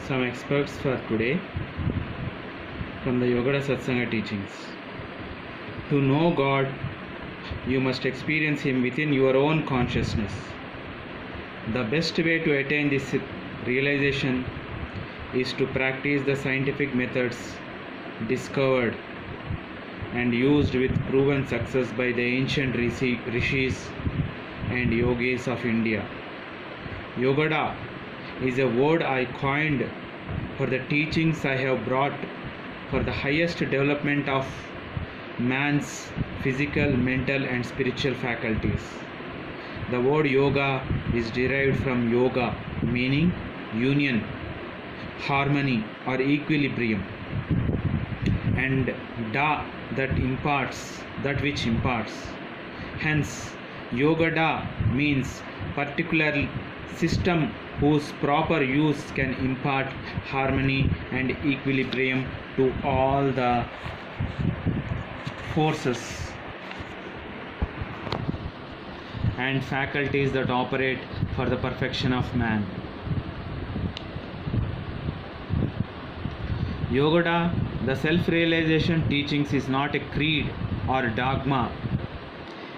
some experts for today from the Yoga Satsanga teachings. To know God, you must experience Him within your own consciousness. The best way to attain this realization is to practice the scientific methods discovered and used with proven success by the ancient rishis and yogis of India. Yogada is a word I coined for the teachings I have brought for the highest development of man's physical, mental and spiritual faculties. The word yoga is derived from yoga, meaning union, harmony or equilibrium, and da, that which imparts. Hence, yogada means particular system whose proper use can impart harmony and equilibrium to all the forces and faculties that operate for the perfection of man. Yogada, the self-realization teachings, is not a creed or dogma.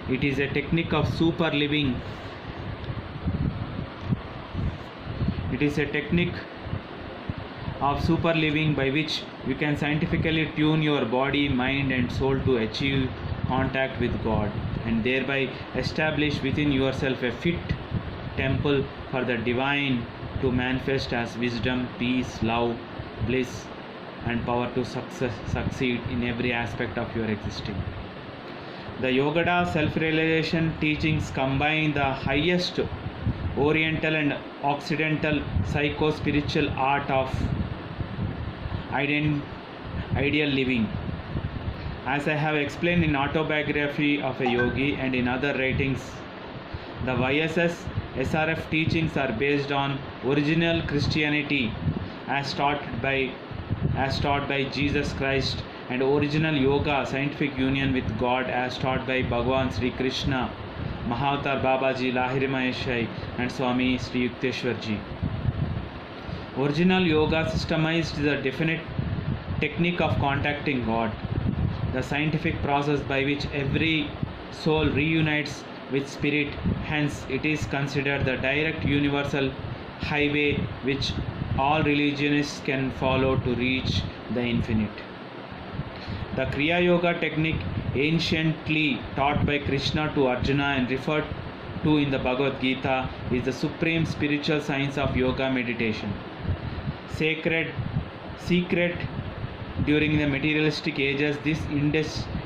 It is a technique of super living. It is a technique of super living by which you can scientifically tune your body, mind and soul to achieve contact with God and thereby establish within yourself a fit temple for the divine to manifest as wisdom, peace, love, bliss and power to succeed in every aspect of your existing. The Yogada self-realization teachings combine the highest Oriental and Occidental psycho-spiritual art of ideal living. As I have explained in Autobiography of a Yogi and in other writings, the YSS SRF teachings are based on original Christianity as taught by Jesus Christ, and original yoga, scientific union with God as taught by Bhagavan Sri Krishna, Mahavatar Babaji, Lahiri Maheshai and Swami Sri Yukteswar Ji. Original yoga systemized the definite technique of contacting God, the scientific process by which every soul reunites with spirit. Hence, it is considered the direct universal highway which all religionists can follow to reach the infinite. The Kriya Yoga technique, anciently taught by Krishna to Arjuna and referred to in the Bhagavad Gita, is the supreme spiritual science of yoga meditation. Secret during the materialistic ages, this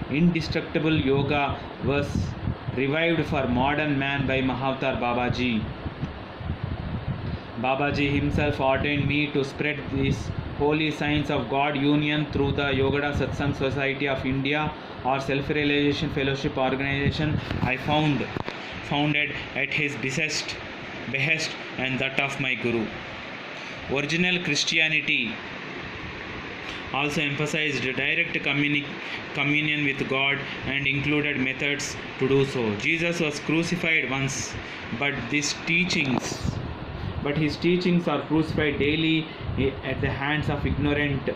indestructible yoga was revived for modern man by Mahavatar Babaji. Babaji himself ordained me to spread this holy science of God union through the Yogada Satsang Society of India, or Self-Realization Fellowship Organization I founded at his behest and that of my Guru. Original Christianity also emphasized direct communion with God and included methods to do so. Jesus was crucified once, but his teachings are crucified daily at the hands of ignorant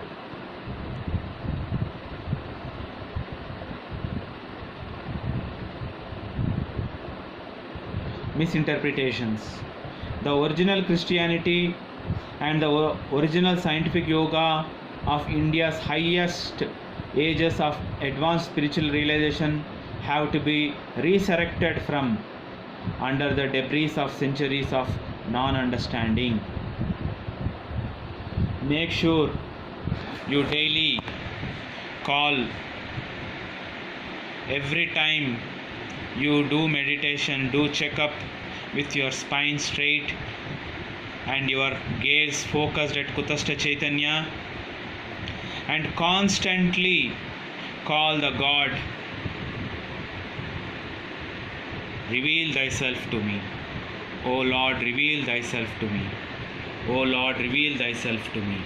misinterpretations. The original Christianity and the original scientific yoga of India's highest ages of advanced spiritual realization have to be resurrected from under the debris of centuries of non-understanding. Make sure you daily call every time you do meditation. Do check up with your spine straight and your gaze focused at Kutastha Chaitanya, and constantly call the God, reveal thyself to me. O Lord, reveal thyself to me. O Lord, reveal thyself to me.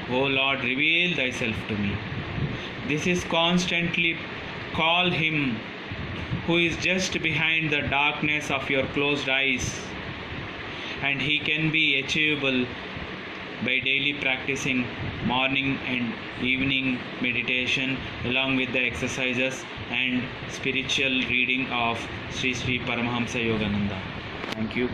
O Lord, reveal thyself to me. This is constantly call him who is just behind the darkness of your closed eyes, and he can be achievable by daily practicing morning and evening meditation along with the exercises and spiritual reading of Sri Sri Paramahamsa Yogananda. Thank you.